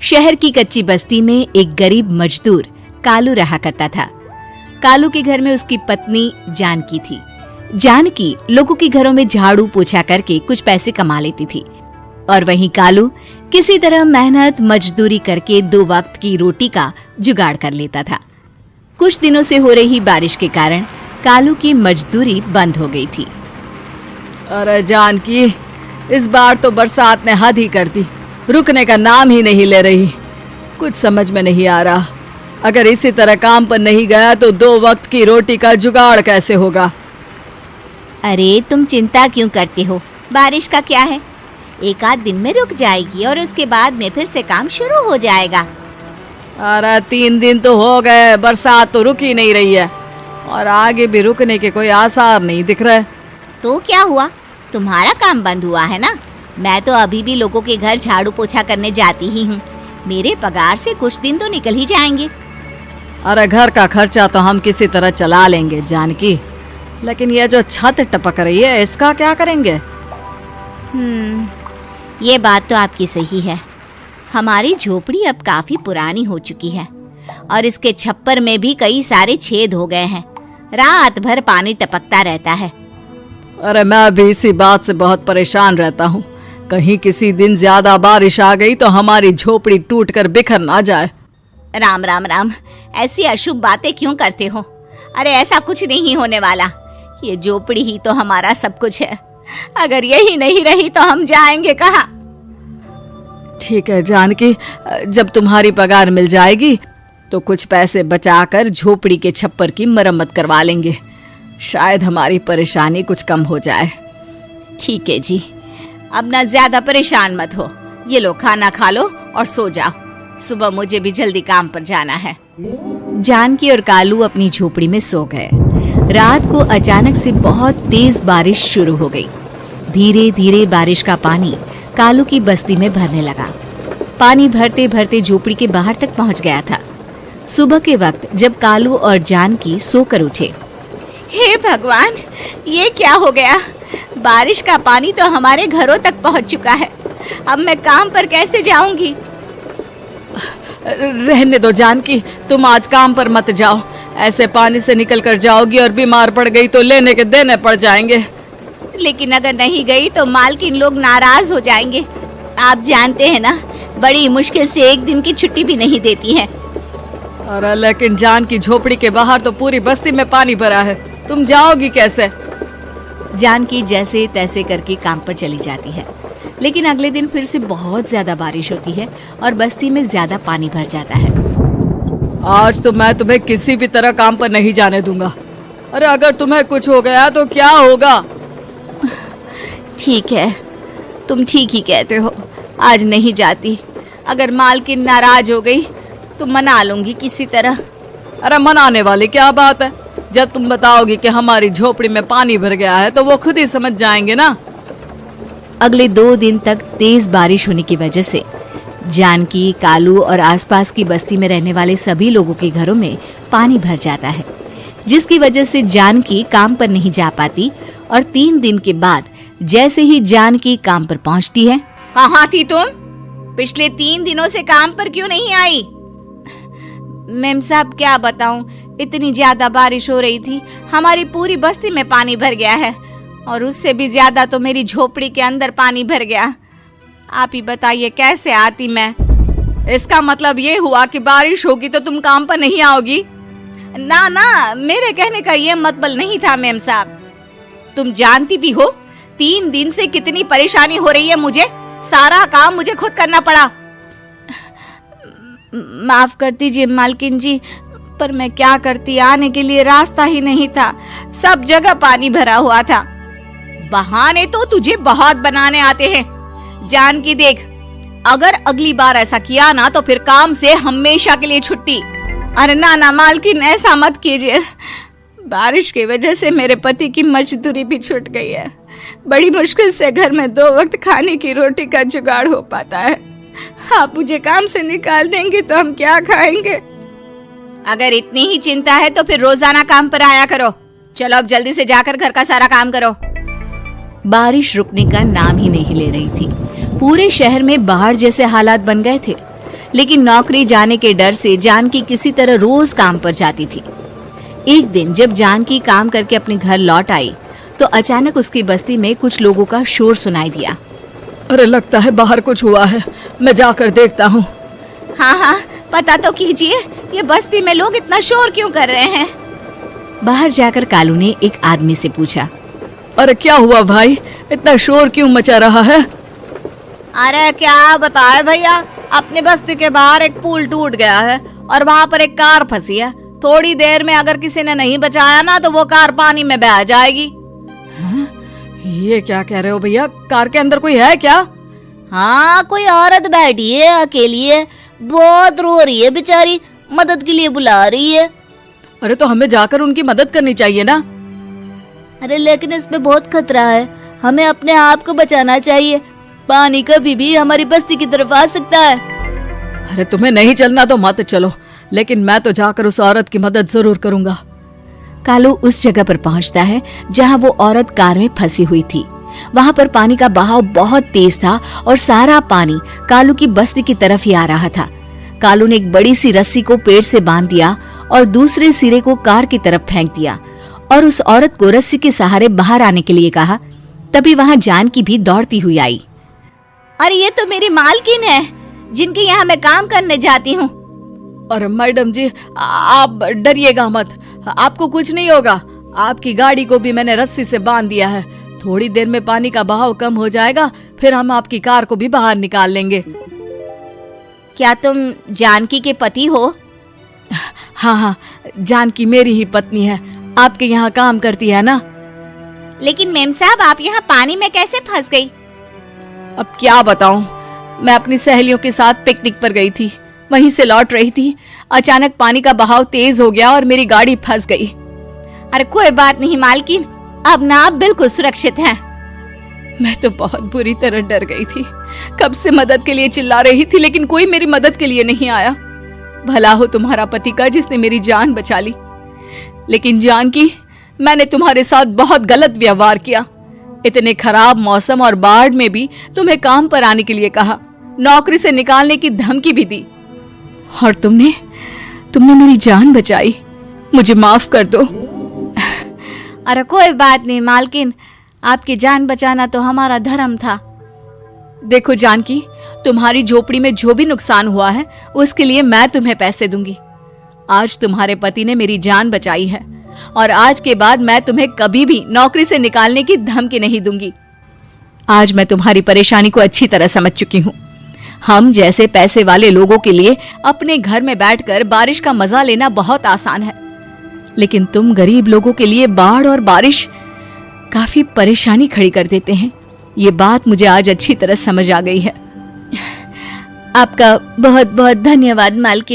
शहर की कच्ची बस्ती में एक गरीब मजदूर कालू रहा करता था। कालू के घर में उसकी पत्नी जानकी थी। जानकी लोगों के घरों में झाड़ू पोछा करके कुछ पैसे कमा लेती थी और वहीं कालू किसी तरह मेहनत मजदूरी करके 2 वक्त की रोटी का जुगाड़ कर लेता था। कुछ दिनों से हो रही बारिश के कारण कालू की मजदूरी बंद हो गई थी। अरे जानकी, इस बार तो बरसात ने हद ही कर दी, रुकने का नाम ही नहीं ले रही। कुछ समझ में नहीं आ रहा, अगर इसी तरह काम पर नहीं गया तो 2 वक्त की रोटी का जुगाड़ कैसे होगा। अरे तुम चिंता क्यों करते हो, बारिश का क्या है, 1 आध दिन में रुक जाएगी और उसके बाद में फिर से काम शुरू हो जाएगा। अरे 3 दिन तो हो गए, बरसात तो रुक ही नहीं रही है और आगे भी रुकने के कोई आसार नहीं दिख रहे। तो क्या हुआ, तुम्हारा काम बंद हुआ है ना? मैं तो अभी भी लोगों के घर झाड़ू पोछा करने जाती ही हूँ। मेरे पगार से कुछ दिन तो निकल ही जाएंगे। अरे घर का खर्चा तो हम किसी तरह चला लेंगे जानकी, लेकिन ये जो छत टपक रही है इसका क्या करेंगे? ये बात तो आपकी सही है। हमारी झोपड़ी अब काफी पुरानी हो चुकी है और इसके छप्पर में भी कई सारे छेद हो गए हैं। रात भर पानी टपकता रहता है। अरे मैं भी इसी बात से बहुत परेशान रहता हूँ। कहीं किसी दिन ज्यादा बारिश आ गई तो हमारी झोपड़ी टूटकर बिखर ना जाए। राम राम राम, ऐसी अशुभ बातें क्यों करते हो? अरे ऐसा कुछ नहीं होने वाला। ये झोपड़ी ही तो हमारा सब कुछ है। अगर यही नहीं रही तो हम जाएंगे कहाँ? ठीक है जानकी, जब तुम्हारी पगार मिल जाएगी तो कुछ पैसे बचाकर झोपड़ी के छप्पर की मरम्मत करवा लेंगे। शायद हमारी परेशानी कुछ कम हो जाए। ठीक है जी, अब ना ज्यादा परेशान मत हो। ये लो, खाना खा लो और सो जाओ। सुबह मुझे भी जल्दी काम पर जाना है। जानकी और कालू अपनी झोपड़ी में सो गए। रात को अचानक से बहुत तेज बारिश शुरू हो गई। धीरे धीरे बारिश का पानी कालू की बस्ती में भरने लगा। पानी भरते भरते झोपड़ी के बाहर तक पहुंच गया था। सुबह के वक्त जब कालू और जानकी सोकर उठे, हे भगवान, ये क्या हो गया? बारिश का पानी तो हमारे घरों तक पहुंच चुका है। अब मैं काम पर कैसे जाऊंगी? रहने दो जानकी, तुम आज काम पर मत जाओ। ऐसे पानी से निकल कर जाओगी और बीमार पड़ गई तो लेने के देने पड़ जाएंगे। लेकिन अगर नहीं गई तो मालकिन लोग नाराज हो जाएंगे। आप जानते हैं ना, बड़ी मुश्किल से 1 दिन की छुट्टी भी नहीं देती है। अरे लेकिन जानकी, झोपड़ी के बाहर तो पूरी बस्ती में पानी भरा है, तुम जाओगी कैसे? जानकी जैसे तैसे करके काम पर चली जाती है, लेकिन अगले दिन फिर से बहुत ज्यादा बारिश होती है और बस्ती में ज्यादा पानी भर जाता है। आज तो मैं तुम्हें किसी भी तरह काम पर नहीं जाने दूंगा। अरे अगर तुम्हें कुछ हो गया तो क्या होगा? ठीक है, तुम ठीक ही कहते हो, आज नहीं जाती। अगर मालकिन नाराज हो गई तो मना लूंगी किसी तरह। अरे मनाने वाली क्या बात है? जब तुम बताओगी कि हमारी झोपड़ी में पानी भर गया है तो वो खुद ही समझ जाएंगे ना। अगले 2 दिन तक तेज बारिश होने की वजह से जानकी, कालू और आसपास की बस्ती में रहने वाले सभी लोगों के घरों में पानी भर जाता है, जिसकी वजह से जानकी काम पर नहीं जा पाती। और 3 दिन के बाद जैसे ही जानकी काम पर पहुंचती है, कहाँ थी तुम? पिछले 3 दिनों से काम पर क्यों नहीं आई? मेम साहब, क्या बताऊं, इतनी ज्यादा बारिश हो रही थी, हमारी पूरी बस्ती में पानी भर गया है और उससे भी ज्यादा तो मेरी झोपड़ी के अंदर पानी भर गया। आप ही बताइए कैसे आती मैं? इसका मतलब ये हुआ कि बारिश होगी तो तुम काम पर नहीं आओगी? ना ना, मेरे कहने का ये मतलब नहीं था मेम साहब। तुम जानती भी हो 3 दिन से कितनी परेशानी हो रही है मुझे। सारा काम मुझे खुद करना पड़ा। माफ कर दीजिए मालकिन जी, पर मैं क्या करती, आने के लिए रास्ता ही नहीं था, सब जगह पानी भरा हुआ था। बहाने तो तुझे बहुत बनाने आते हैं। जानकी देख, अगर अगली बार ऐसा किया ना तो फिर काम से हमेशा के लिए छुट्टी। अरे ना ना मालकिन, ऐसा मत कीजिए। बारिश की वजह से मेरे पति की मजदूरी भी छूट गई है। बड़ी मुश्किल से घर में 2 वक्त खाने की रोटी का जुगाड़ हो पाता है। आप मुझे काम से निकाल देंगे तो हम क्या खाएंगे? अगर इतनी ही चिंता है तो फिर रोजाना काम पर आया करो। चलो अब जल्दी से जाकर घर का सारा काम करो। बारिश रुकने का नाम ही नहीं ले रही थी। पूरे शहर में बाढ़ जैसे हालात बन गए थे। लेकिन नौकरी जाने के डर से जानकी किसी तरह रोज काम पर जाती थी। एक दिन जब जानकी काम करके अपने घर लौट आई तो अचानक उसकी बस्ती में कुछ लोगों का शोर सुनाई दिया। अरे लगता है बाहर कुछ हुआ है, मैं जाकर देखता हूँ। हाँ, पता तो कीजिए, ये बस्ती में लोग इतना शोर क्यों कर रहे हैं? बाहर जाकर कालू ने एक आदमी से पूछा। अरे क्या हुआ भाई, इतना शोर क्यों मचा रहा है? अरे क्या बताए भैया, अपनी बस्ती के बाहर एक पुल टूट गया है और वहाँ पर एक कार फंसी है। थोड़ी देर में अगर किसी ने नहीं बचाया ना तो वो कार पानी में बह जाएगी। ये क्या कह रहे हो भैया, कार के अंदर कोई है क्या? हाँ, कोई औरत बैठी है, अकेली है, बहुत रो रही है बेचारी, मदद के लिए बुला रही है। अरे तो हमें जाकर उनकी मदद करनी चाहिए ना। अरे लेकिन इसमें बहुत खतरा है, हमें अपने आप को बचाना चाहिए। पानी कभी भी हमारी बस्ती की तरफ आ सकता है। अरे तुम्हें नहीं चलना तो मत चलो, लेकिन मैं तो जाकर उस औरत की मदद जरूर करूंगा। कालू उस जगह पर पहुंचता है जहां वो औरत कार में फंसी हुई थी। वहां पर पानी का बहाव बहुत तेज था और सारा पानी कालू की बस्ती की तरफ ही आ रहा था। कालू ने एक बड़ी सी रस्सी को पेड़ से बांध दिया और दूसरे सिरे को कार की तरफ फेंक दिया और उस औरत को रस्सी के सहारे बाहर आने के लिए कहा। तभी वहां जानकी भी दौड़ती हुई आई। अरे ये तो मेरी मालकिन है, जिनके यहाँ मैं काम करने जाती हूँ। अरे मैडम जी, आप डरिएगा मत, आपको कुछ नहीं होगा। आपकी गाड़ी को भी मैंने रस्सी से बांध दिया है। थोड़ी देर में पानी का बहाव कम हो जाएगा, फिर हम आपकी कार को भी बाहर निकाल लेंगे। क्या तुम जानकी के पति हो? हाँ, जानकी मेरी ही पत्नी है, आपके यहाँ काम करती है ना। लेकिन मेम साहब, आप यहाँ पानी में कैसे फंस गई? अब क्या बताऊं, मैं अपनी सहेलियों के साथ पिकनिक पर गई थी, वहीं से लौट रही थी। अचानक पानी का बहाव तेज हो गया और मेरी गाड़ी फंस गई। अरे कोई बात नहीं मालकिन, अब ना आप बिल्कुल सुरक्षित हैं। मैं तो बहुत बुरी तरह डर गई थी, कब से मदद के लिए चिल्ला रही थी, लेकिन कोई मेरी मदद के लिए नहीं आया। भला हो तुम्हारा पति का जिसने मेरी जान बचा ली। लेकिन जानकी, मैंने तुम्हारे साथ बहुत गलत व्यवहार किया। इतने खराब मौसम और बाढ़ में भी तुम्हें काम पर आने के लिए कहा, नौकरी से निकालने की धमकी भी दी, और तुमने मेरी जान बचाई। मुझे माफ कर दो। अरे कोई बात नहीं मालकिन, आपकी जान बचाना तो हमारा धर्म था। देखो जानकी, तुम्हारी झोपड़ी में जो भी नुकसान हुआ है उसके लिए मैं तुम्हें पैसे दूंगी। आज तुम्हारे पति ने मेरी जान बचाई है और आज के बाद मैं तुम्हें कभी भी नौकरी से निकालने की धमकी नहीं दूंगी। आज मैं तुम्हारी परेशानी को अच्छी तरह समझ चुकी हूँ। हम जैसे पैसे वाले लोगों के लिए अपने घर में बैठकर बारिश का मजा लेना बहुत आसान है, लेकिन तुम गरीब लोगों के लिए बाढ़ और बारिश काफी परेशानी खड़ी कर देते हैं। ये बात मुझे आज अच्छी तरह समझ आ गई है। आपका बहुत बहुत धन्यवाद मालकिन।